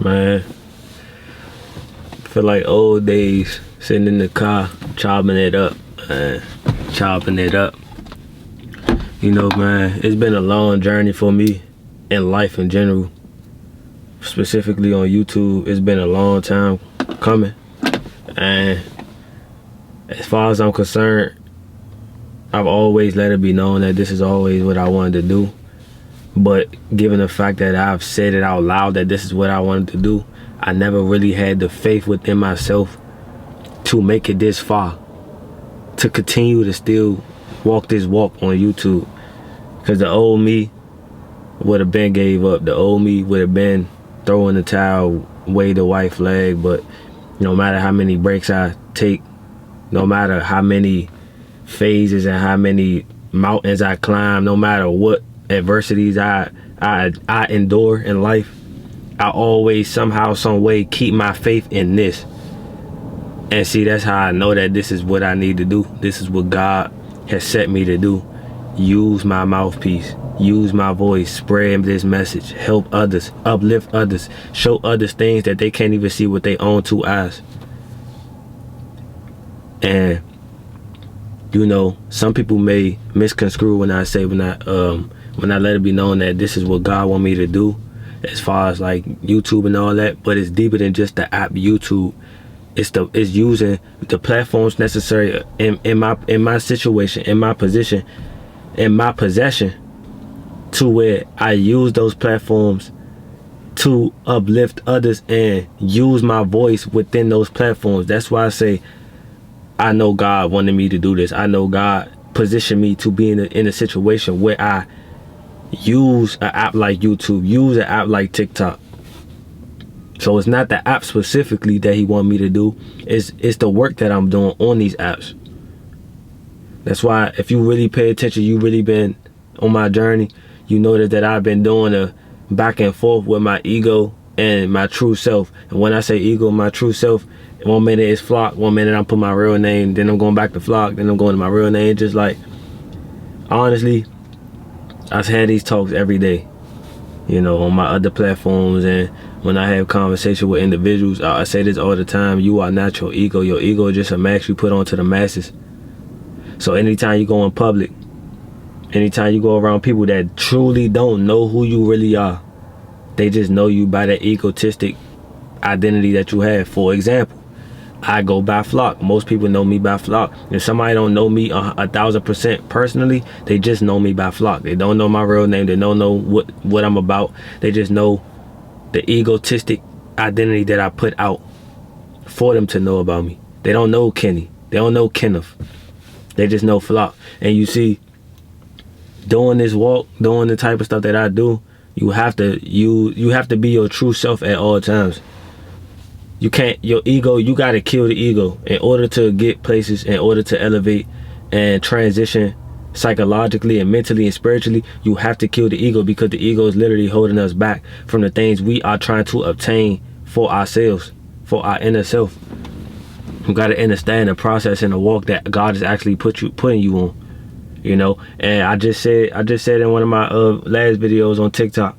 Man, feel like old days, sitting in the car, chopping it up, man. Chopping it up. You know, man, it's been a long journey for me in life in general. Specifically on YouTube, it's been a long time coming. And as far as I'm concerned, I've always let it be known that this is always what I wanted to do. But given the fact that I've said it out loud that this is what I wanted to do, I never really had the faith within myself to make it this far, to continue to still walk this walk on YouTube. Because the old me would have been gave up. The old me would have been throwing the towel, wave the white flag. But no matter how many breaks I take, no matter how many phases and how many mountains I climb, no matter what adversities I endure in life, I always somehow, some way keep my faith in this. And see, that's how I know that this is what I need to do. This is what God has set me to do. Use my mouthpiece, use my voice, spread this message, help others, uplift others, show others things that they can't even see with their own two eyes. And you know, some people may misconstrue when I say when I let it be known that this is what God want me to do, as far as like YouTube and all that. But it's deeper than just the app YouTube. It's using the platforms necessary in my situation, in my position, in my possession, to where I use those platforms to uplift others and use my voice within those platforms. That's why I say I know God wanted me to do this. I know God positioned me to be in a situation where I use an app like YouTube, use an app like TikTok. So it's not the app specifically that he want me to do. It's the work that I'm doing on these apps. That's why if you really pay attention, you really been on my journey, you notice that I've been doing a back and forth with my ego and my true self. And when I say ego, my true self, 1 minute it's Flock, 1 minute I'm putting my real name, then I'm going back to Flock, then I'm going to my real name. Just like, honestly, I've had these talks every day, you know, on my other platforms. And when I have conversation with individuals, I say this all the time: you are not your ego. Your ego is just a mask you put onto the masses. So anytime you go in public, anytime you go around people that truly don't know who you really are, they just know you by that egotistic identity that you have. For example, I go by Flock. Most people know me by Flock. If somebody don't know me 1,000% personally, they just know me by Flock. They don't know my real name. They don't know what I'm about. They just know the egotistic identity that I put out for them to know about me. They don't know Kenny. They don't know Kenneth. They just know Flock. And you see, doing this walk, doing the type of stuff that I do, you have to be your true self at all times. You can't, your ego, you got to kill the ego in order to get places, in order to elevate and transition psychologically and mentally and spiritually. You have to kill the ego, because the ego is literally holding us back from the things we are trying to obtain for ourselves, for our inner self. You got to understand the process and the walk that God is actually putting you on, you know. And I just said in one of my last videos on TikTok,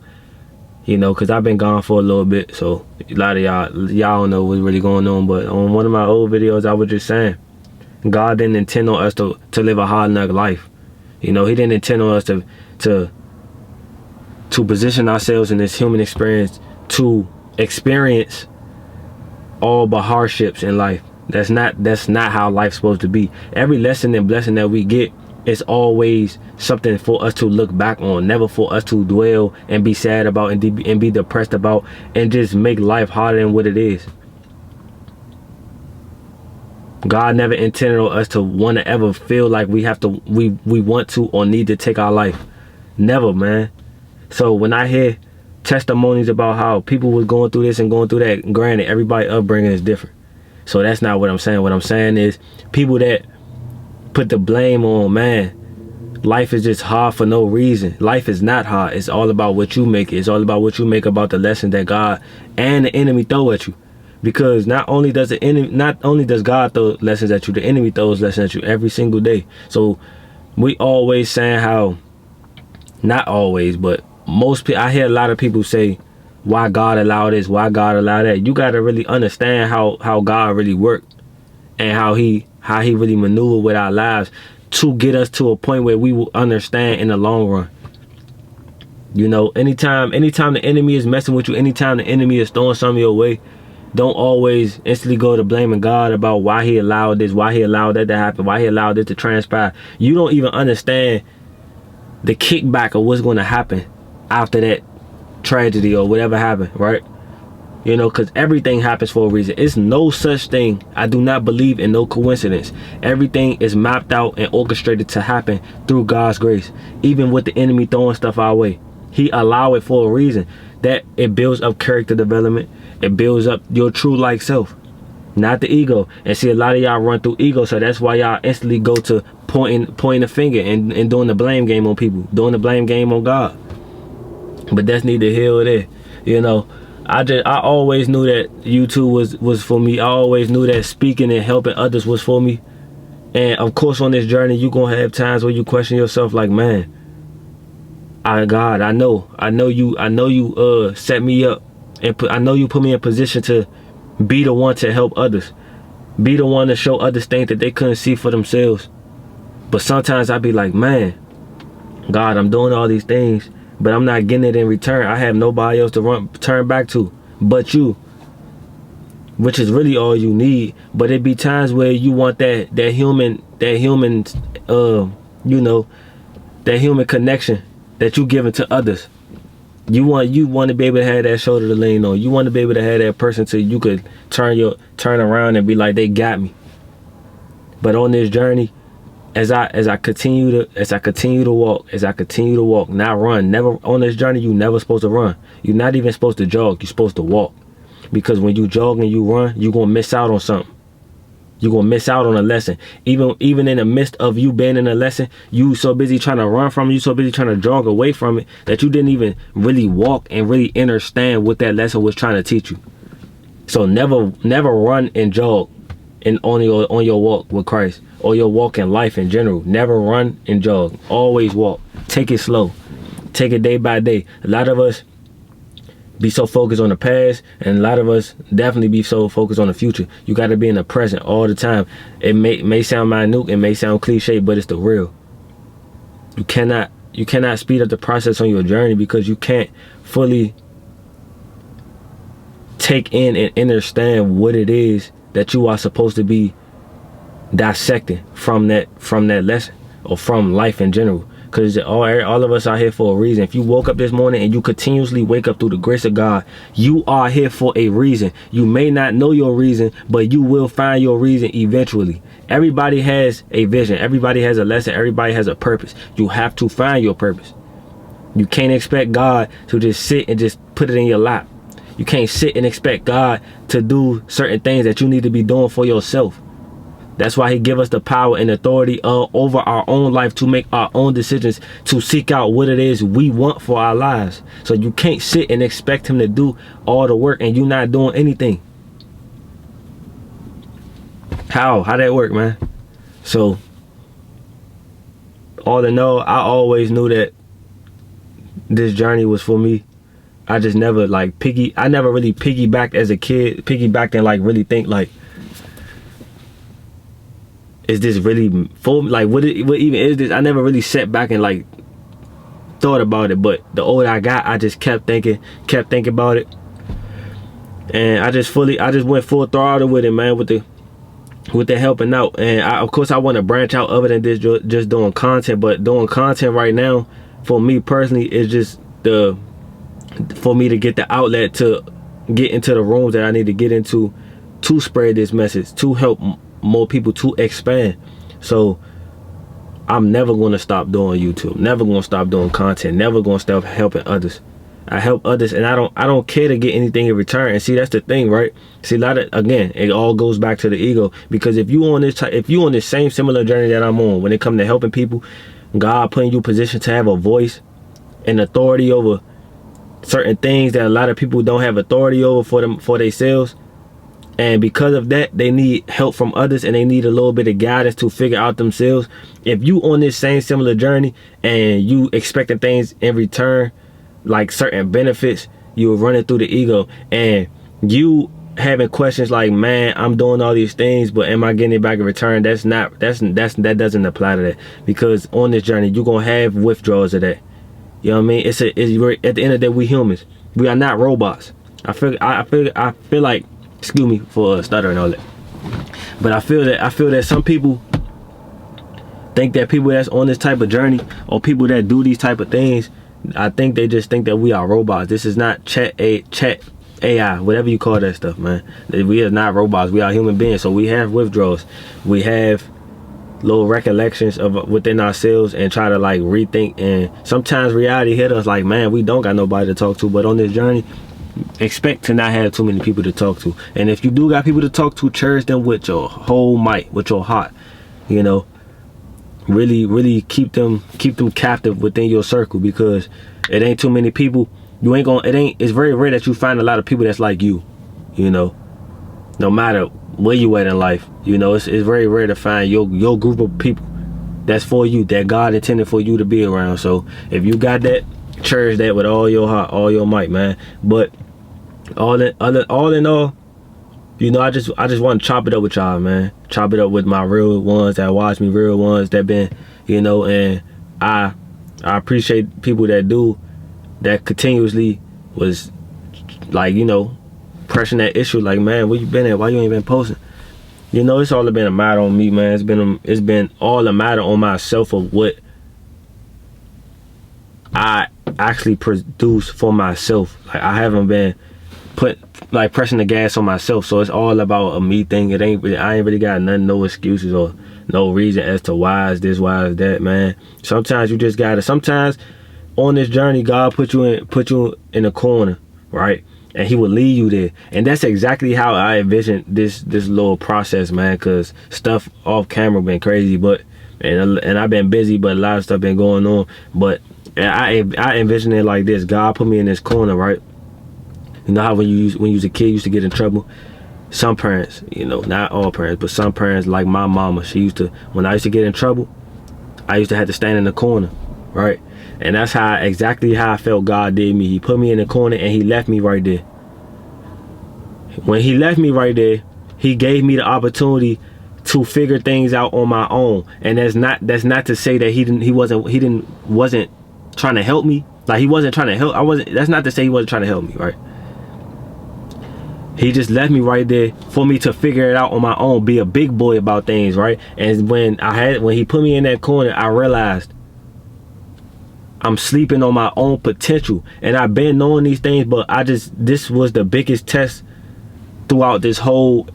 you know, because I've been gone for a little bit, so a lot of y'all don't know what's really going on. But on one of my old videos, I was just saying, God didn't intend on us to live a hard knock life. You know, he didn't intend on us to position ourselves in this human experience to experience all but hardships in life. That's not how life's supposed to be. Every lesson and blessing that we get is always something for us to look back on, never for us to dwell and be sad about and be depressed about and just make life harder than what it is. God never intended on us to want to ever feel like we want to or need to take our life. Never, man. So when I hear testimonies about how people was going through this and going through that, granted, everybody's upbringing is different. So that's not what I'm saying. What I'm saying is people that put the blame on, man, life is just hard for no reason. Life is not hard. It's all about what you make it. It's all about what you make about the lesson that God and the enemy throw at you. Because not only does God throw lessons at you, the enemy throws lessons at you every single day. So we always saying how, not always, but most people, I hear a lot of people say, why God allowed this, why God allowed that. You got to really understand how God really worked, and how he really maneuvered with our lives to get us to a point where we will understand in the long run. You know, anytime the enemy is messing with you, anytime the enemy is throwing something your way, don't always instantly go to blaming God about why he allowed this, why he allowed that to happen, why he allowed this to transpire. You don't even understand the kickback of what's going to happen after that tragedy or whatever happened, right? You know, because everything happens for a reason. It's no such thing. I do not believe in no coincidence. Everything is mapped out and orchestrated to happen through God's grace. Even with the enemy throwing stuff our way, he allow it for a reason. That it builds up character development. It builds up your true like self, not the ego. And see, a lot of y'all run through ego, so that's why y'all instantly go to pointing the finger and doing the blame game on people, doing the blame game on God. But that's neither here or there. You know, I always knew that YouTube was for me. I always knew that speaking and helping others was for me. And of course, on this journey, you're gonna have times where you question yourself, like, man, God, I know you set me up, and I know you put me in position to be the one to help others, be the one to show others things that they couldn't see for themselves. But sometimes I be like, man, God, I'm doing all these things, but I'm not getting it in return. I have nobody else to turn back to but you, which is really all you need. But it be times where you want that human you know, that human connection that you giving to others. You want to be able to have that shoulder to lean on. You want to be able to have that person so you could turn around and be like, they got me. But on this journey, as I continue to walk, not run. Never on this journey, you never supposed to run. You're not even supposed to jog. You're supposed to walk. Because when you jog and you run, you're gonna miss out on something. You're gonna miss out on a lesson. Even in the midst of you being in a lesson, you so busy trying to run from it, you so busy trying to jog away from it, that you didn't even really walk and really understand what that lesson was trying to teach you. So never run and jog on your walk with Christ, or your walk in life in general. Never run and jog. Always walk. Take it slow. Take it day by day. A lot of us be so focused on the past, and a lot of us definitely be so focused on the future. You got to be in the present all the time. It may sound minute, it may sound cliche, but it's the real. You cannot speed up the process on your journey, because you can't fully take in and understand what it is that you are supposed to be dissecting from that lesson, or from life in general. Because all of us are here for a reason. If you woke up this morning and you continuously wake up through the grace of God, you are here for a reason. You may not know your reason, but you will find your reason eventually. Everybody has a vision. Everybody has a lesson. Everybody has a purpose. You have to find your purpose. You can't expect God to just sit and just put it in your lap. You can't sit and expect God to do certain things that you need to be doing for yourself. That's why he give us the power and authority over our own life, to make our own decisions, to seek out what it is we want for our lives. So you can't sit and expect him to do all the work and you not doing anything. How that work, man? So all in all, I always knew that this journey was for me. I just never I never really piggybacked as a kid, and like really think like, is this really for, like, what even is this? I never really sat back and like thought about it. But the older I got, I just kept thinking about it, and I just went full throttle with it, man, with the helping out. And of course I want to branch out other than this, just doing content. But doing content right now for me personally is just for me to get the outlet to get into the rooms that I need to get into, to spread this message, to help more people, to expand. So I'm never going to stop doing YouTube, never going to stop doing content, never going to stop helping others. I help others, and I don't care to get anything in return. And see, that's the thing, right? See, again, it all goes back to the ego. Because if you on this same similar journey that I'm on, when it comes to helping people, God putting you in position to have a voice and authority over certain things that a lot of people don't have authority over for themselves. And because of that, they need help from others, and they need a little bit of guidance to figure out themselves. If you on this same similar journey and you expecting things in return, like certain benefits, you were running through the ego, and you having questions like, man, I'm doing all these things, but am I getting it back in return? That doesn't apply to that, because on this journey you're gonna have withdrawals of that. You know what I mean? It's at the end of the day, we humans. We are not robots. I feel like, excuse me for stuttering all that, but I feel that some people think that people that's on this type of journey, or people that do these type of things, I think they just think that we are robots. This is not chat AI, whatever you call that stuff, man. We are not robots. We are human beings. So we have withdrawals. We have little recollections of within ourselves, and try to like rethink. And sometimes reality hit us like, man, we don't got nobody to talk to. But on this journey, expect to not have too many people to talk to. And if you do got people to talk to, cherish them with your whole might, with your heart. You know, really keep them captive within your circle, because it ain't too many people. It's very rare that you find a lot of people that's like you, you know, no matter where you at in life. You know, it's very rare to find your group of people that's for you, that God intended for you to be around. So if you got that, cherish that with all your heart, all your might, man. But all in all, you know, I just want to chop it up with y'all, man. Chop it up with my real ones that watch me, real ones that been, you know, and I appreciate people that do, that continuously was like, you know, pressing that issue, like, man, where you been at? Why you ain't been posting? You know, it's all been a matter on me, man. It's been all a matter on myself of what I actually produce for myself. Like, I haven't been pressing the gas on myself. So it's all about a me thing. I ain't really got no excuses or no reason as to why is this, why is that, man. Sometimes you just gotta, sometimes on this journey, God put you in a corner, right? And he will lead you there. And that's exactly how I envisioned this little process, man, because stuff off camera been crazy, and I've been busy, but a lot of stuff been going on. But I envisioned it like this. God put me in this corner, right? You know how when you was a kid, you used to get in trouble? Some parents, you know, not all parents, but some parents, like my mama, she used to, when I used to get in trouble, I used to have to stand in the corner, right? And that's exactly how I felt God did me. He put me in the corner and he left me right there. When he left me right there, he gave me the opportunity to figure things out on my own. And that's not to say that he wasn't trying to help me. Like, he wasn't trying to help. That's not to say he wasn't trying to help me, right? He just left me right there for me to figure it out on my own, be a big boy about things, right? And when he put me in that corner, I realized I'm sleeping on my own potential. And I've been knowing these things, but this was the biggest test throughout this whole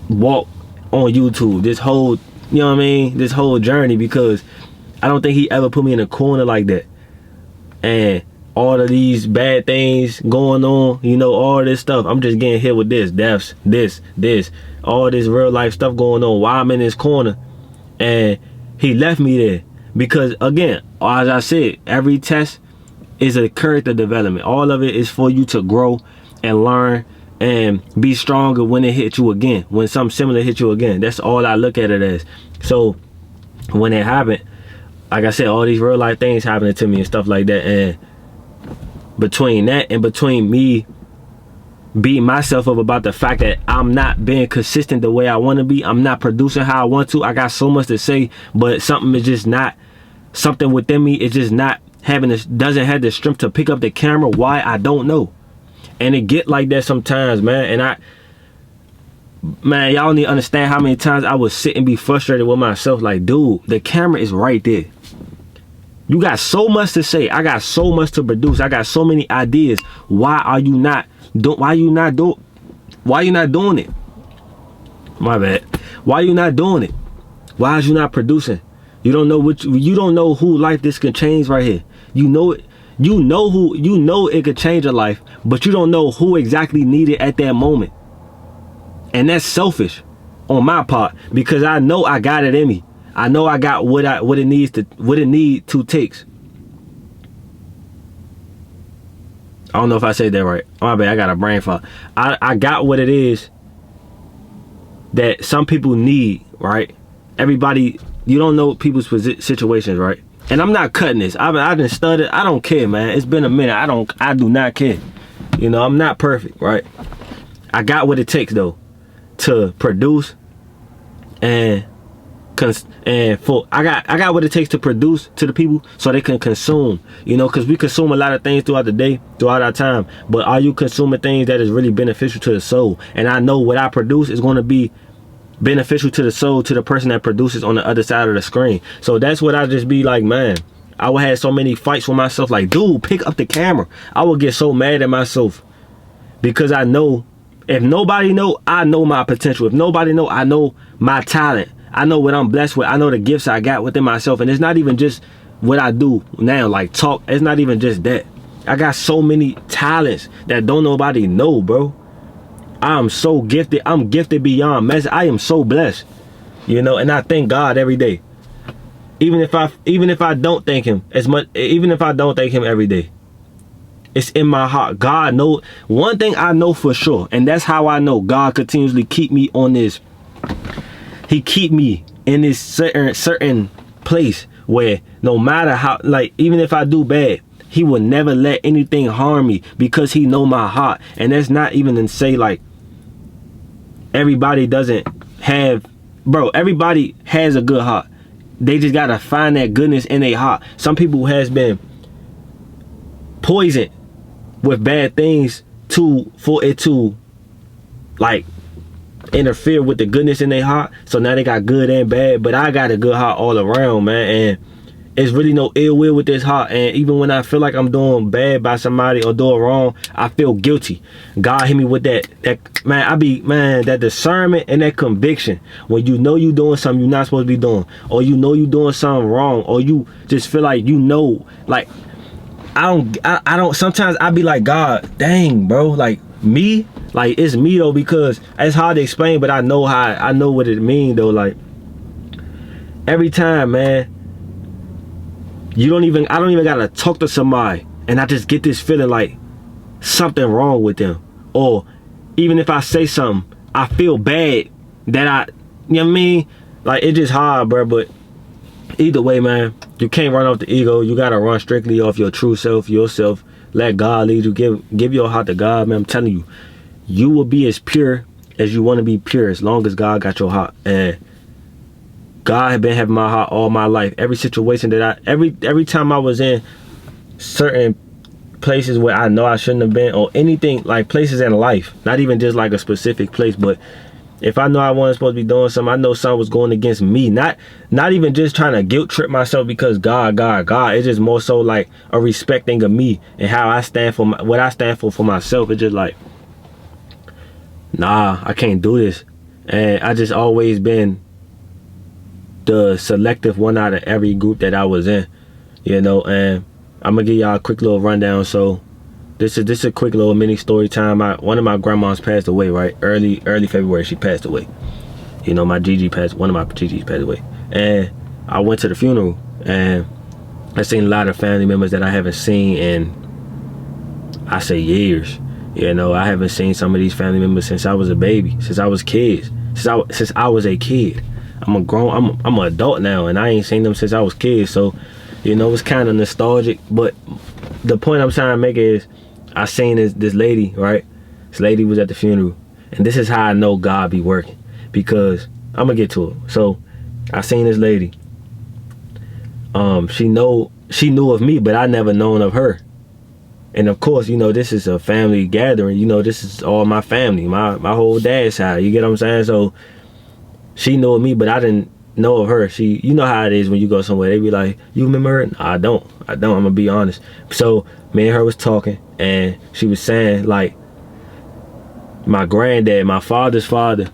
walk on YouTube, this whole, you know what I mean, this whole journey, because I don't think he ever put me in a corner like that. And all of these bad things going on, you know, all this stuff, I'm just getting hit with deaths, all this real life stuff going on while I'm in this corner. And he left me there because, again, as I said, every test is a character development. All of it is for you to grow and learn and be stronger when it hits you again, when something similar hits you again. That's all I look at it as. So when it happened, like I said, all these real life things happening to me and stuff like that, and between that and between me beating myself up about the fact that I'm not being consistent the way I want to be, I'm not producing how I want to, I got so much to say, but something within me is just not doesn't have the strength to pick up the camera. Why? I don't know. And it get like that sometimes, man. And y'all need to understand how many times I would sit and be frustrated with myself, like, dude, the camera is right there. You got so much to say. I got so much to produce. I got so many ideas. Why you not doing it? My bad. Why you not doing it? Why is you not producing? You don't know who life this can change right here. You know it. You know it could change a life, but you don't know who exactly need it at that moment. And that's selfish on my part, because I know I got it in me. I know I got what it needs to takes. I don't know if I said that right. My bad, I got a brain fog. I got what it is that some people need, right? Everybody, you don't know people's situations, right? And I'm not cutting this. I done studied. I don't care, man. It's been a minute. I do not care. You know, I'm not perfect, right? I got what it takes though to produce and I got what it takes to produce to the people so they can consume, you know, because we consume a lot of things throughout the day, throughout our time, but are you consuming things that is really beneficial to the soul? And I know what I produce is going to be beneficial to the soul, to the person that produces on the other side of the screen. So that's what I just be like, man, I would have so many fights with myself, like, dude, pick up the camera. I would get so mad at myself because I know if nobody know, I know my potential. If nobody know, I know my talent. I know what I'm blessed with. I know the gifts I got within myself. And it's not even just what I do now, like talk. It's not even just that. I got so many talents that don't nobody know, bro. I'm so gifted. I'm gifted beyond measure. I am so blessed, you know, and I thank God every day. Even if I don't thank him as much, even if I don't thank him every day, it's in my heart. God knows. One thing I know for sure, and that's how I know God continuously keep me on this. He keep me in this certain place where no matter how, like, even if I do bad, he will never let anything harm me because he know my heart. And that's not even to say like everybody doesn't have, bro, everybody has a good heart. They just gotta find that goodness in their heart. Some people has been poisoned with bad things for it to like interfere with the goodness in their heart. So now they got good and bad, but I got a good heart all around, man. And it's really no ill will with this heart. And even when I feel like I'm doing bad by somebody or doing wrong, I feel guilty. God hit me with that man, that discernment and that conviction. When you know you doing something you're not supposed to be doing, or you know you doing something wrong, or you just feel like, you know, like I don't sometimes I be like, God dang, bro, like me, like it's me though, because it's hard to explain, but I know what it mean though. Like every time, man, I don't even gotta talk to somebody and I just get this feeling like something wrong with them. Or even if I say something, I feel bad that you know what I mean? Like it's just hard, bro. But either way, man, you can't run off the ego. You gotta run strictly off your true self, yourself. Let God lead you. Give your heart to God, man. I'm telling you, you will be as pure as you want to be pure as long as God got your heart. And God had been having my heart all my life. Every situation that every time I was in certain places where I know I shouldn't have been, or anything, like places in life, not even just like a specific place, but if I know I wasn't supposed to be doing something, I know something was going against me. Not even just trying to guilt trip myself because God. It's just more so like a respecting of me and how I stand for what I stand for myself. It's just like, nah, I can't do this. And I just always been the selective one out of every group that I was in, you know. And I'm gonna give y'all a quick little rundown. So this is a quick little mini story time. One of my grandmas passed away, right? Early February, she passed away. You know, one of my GGs passed away. And I went to the funeral and I seen a lot of family members that I haven't seen in, I say, years. You know, I haven't seen some of these family members since I was a baby, since I was kids, since I was a kid. I'm an adult now, and I ain't seen them since I was kids. So, you know, it's kind of nostalgic. But the point I'm trying to make is, I seen this lady, right? This lady was at the funeral, and this is how I know God be working, because I'm gonna get to it. So I seen this lady. She knew of me, but I never known of her. And of course, you know, this is a family gathering. You know, this is all my family, my whole dad's side. You get what I'm saying? So she knew of me, but I didn't know of her. You know how it is when you go somewhere. They be like, you remember her? No, I don't. I'm gonna be honest. So me and her was talking, and she was saying like my granddad, my father's father,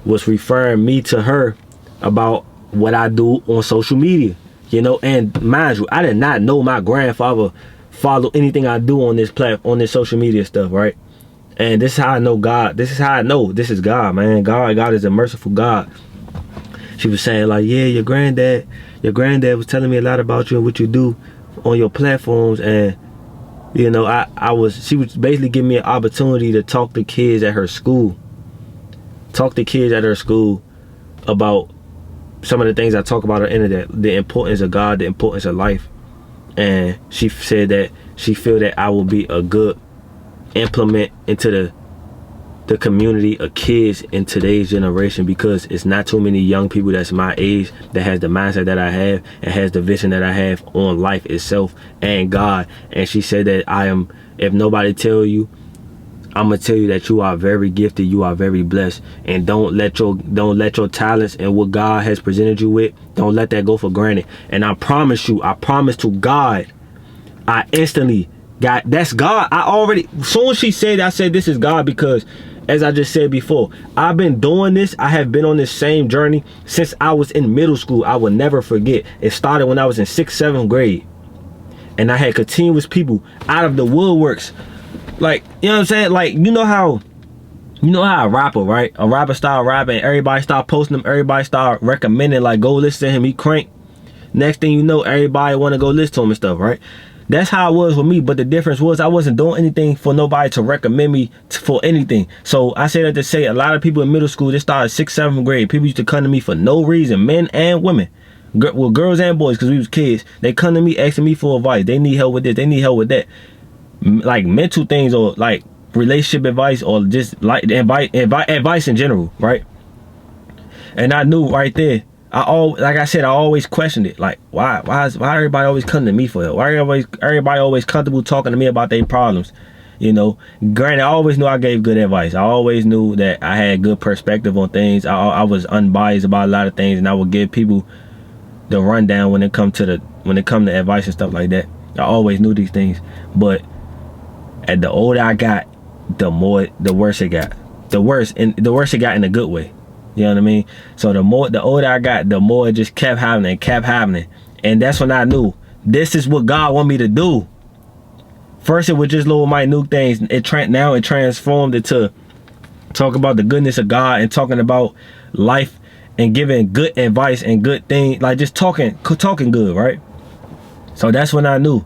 was referring me to her about what I do on social media. You know, and mind you, I did not know my grandfather follow anything I do on this on this social media stuff, right? And this is how I know God. This is how I know this is God, man. God is a merciful God. She was saying like, yeah, your granddad was telling me a lot about you and what you do on your platforms. And you know, she was basically giving me an opportunity to talk to kids at her school. About some of the things I talk about on the internet, the importance of God, the importance of life. And she said that she feel that I will be a good implement into the community of kids in today's generation, because it's not too many young people that's my age that has the mindset that I have and has the vision that I have on life itself and God. And she said that if nobody tell you, I'm gonna tell you that you are very gifted, you are very blessed, and don't let your talents and what God has presented you with, don't let that go for granted. And I promise to God, I instantly got, that's God. As soon as she said, I said this is God, because as I just said before, I've been doing this. I have been on this same journey since I was in middle school. I will never forget. It started when I was in 6th, 7th grade. And I had continuous people out of the woodworks. Like, you know what I'm saying? Like, you know how a rapper, right? A rapper start rapping, everybody start posting him, everybody start recommending, like, go listen to him, he crank. Next thing you know, everybody want to go listen to him and stuff, right? That's how it was with me, but the difference was I wasn't doing anything for nobody to recommend me for anything. So I say that to say a lot of people in middle school, they started 6th, 7th grade. People used to come to me for no reason, men and women. Well, girls and boys, because we was kids. They come to me asking me for advice. They need help with this, they need help with that. Like mental things, or like relationship advice, or just like advice in general, right? And I knew right there, like I said, I always questioned it. Like, why everybody always coming to me for help? Why everybody always comfortable talking to me about their problems? You know, granted, I always knew I gave good advice. I always knew that I had good perspective on things. I was unbiased about a lot of things, and I would give people the rundown when it come to advice and stuff like that. I always knew these things, but at the older I got, the worse it got. The worse it got in a good way. You know what I mean? So the older I got, the more it just kept happening. And that's when I knew this is what God want me to do. First it was just little minute things. Now it transformed into talk about the goodness of God and talking about life and giving good advice and good things, like just talking good, right? So that's when I knew.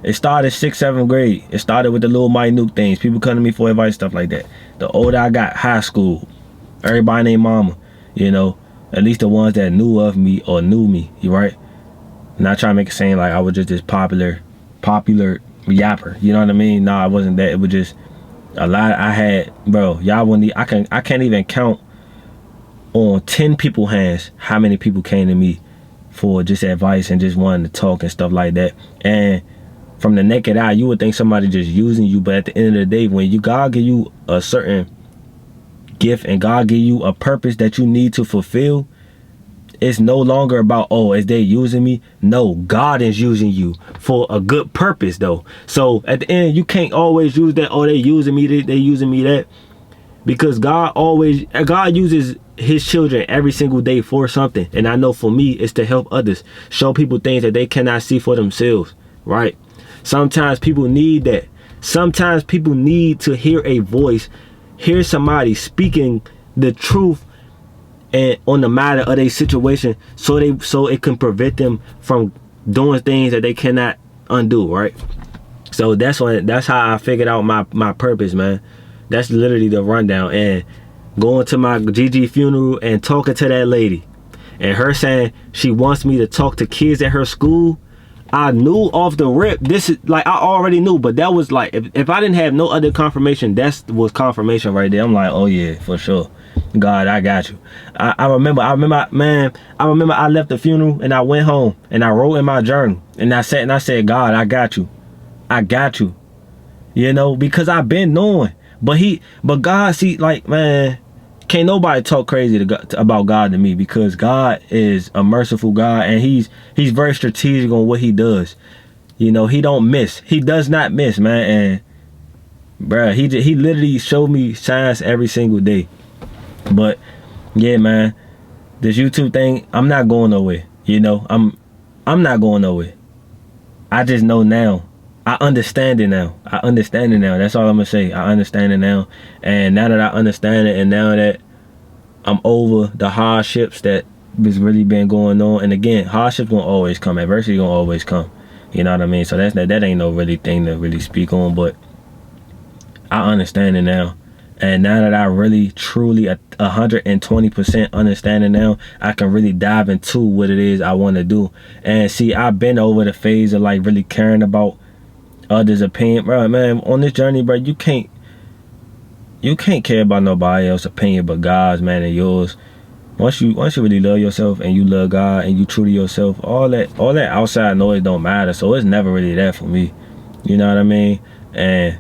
It started 6th, 7th grade. It started with the little minute things. People come to me for advice, stuff like that. The older I got, high school, everybody named mama, you know, at least the ones that knew of me or knew me, you right? Not trying to make it seem like I was just this popular yapper, you know what I mean? No, I wasn't that. It was just a lot. I had, bro, y'all wouldn't, I can't even count on 10 people's hands how many people came to me for just advice and just wanting to talk and stuff like that. And from the naked eye, you would think somebody just using you, but at the end of the day, when God give you a certain gift and God give you a purpose that you need to fulfill, it's no longer about, oh, is they using me? No, God is using you for a good purpose, though. So at the end, you can't always use that, oh, they using me, they using me that, because God uses his children every single day for something. And I know for me, it's to help others, show people things that they cannot see for themselves, right? Sometimes people need that. Sometimes people need to hear a voice, hear somebody speaking the truth and on the matter of their situation, so it can prevent them from doing things that they cannot undo, right? So that's how I figured out my purpose, man. That's literally the rundown. And going to my Gigi funeral and talking to that lady and her saying she wants me to talk to kids at her school, I knew off the rip, this is like, I already knew, but that was like, if I didn't have no other confirmation, that was confirmation right there. I'm like, oh yeah, for sure. God, I got you. I remember I left the funeral and I went home and I wrote in my journal and I said, God, I got you. I got you. You know, because I've been knowing. But God, see, like, man, can't nobody talk crazy about God to me, because God is a merciful God and he's very strategic on what he does. You know, he don't miss. He does not miss, man. And bruh, he literally showed me signs every single day. But yeah, man, this YouTube thing, I'm not going nowhere. You know, I'm not going nowhere. I just know now. I understand it now. That's all I'm gonna say. I understand it now. And now that I understand it, and now that I'm over the hardships that has really been going on, and again, hardships gonna always come, adversity gonna always come. You know what I mean? So that ain't no really thing to really speak on, but I understand it now. And now that I really truly 120% understand it now, I can really dive into what it is I want to do. And see, I've been over the phase of like really caring about others' opinion, bro. Man, on this journey, bro, you can't you can't care about nobody else's opinion but God's, man, and yours. Once you really love yourself and you love God and you true to yourself, all that outside noise don't matter. So it's never really that for me. You know what I mean? And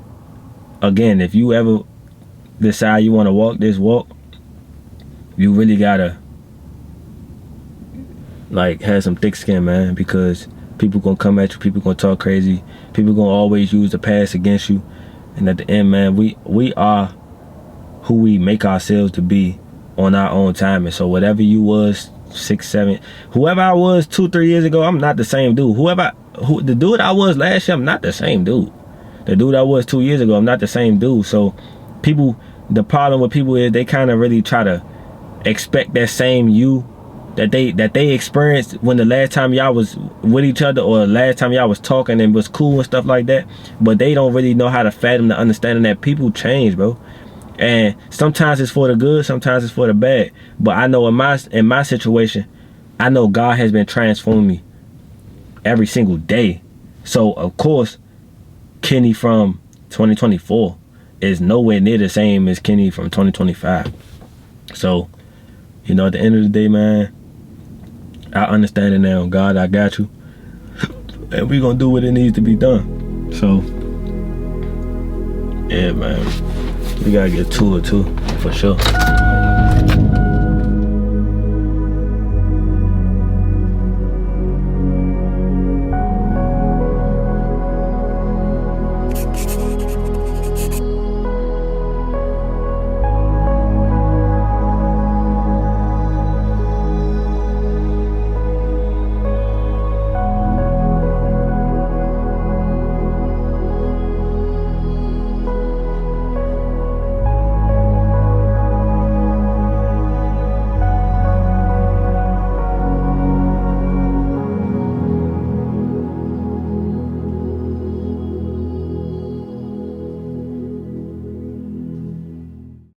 again, if you ever decide you want to walk this walk, you really gotta like have some thick skin, man, because people gonna come at you, people gonna talk crazy, people gonna always use the past against you. And at the end, man, we are who we make ourselves to be on our own time. And so whatever you was 6, 7, whoever I was 2, 3 years ago, I'm not the same dude. The dude I was last year, I'm not the same dude. The dude I was 2 years ago, I'm not the same dude. So the problem with people is they kind of really try to expect that same you that they experienced when the last time y'all was with each other, or the last time y'all was talking and was cool and stuff like that. But they don't really know how to fathom the understanding that people change, bro. And sometimes it's for the good, sometimes it's for the bad. But I know in my situation, I know God has been transforming me every single day. So of course, Kenny from 2024 is nowhere near the same as Kenny from 2025. So, you know, at the end of the day, man, I understand it now. God, I got you. And we gonna do what it needs to be done. So, yeah, man. We gotta get to it too, for sure.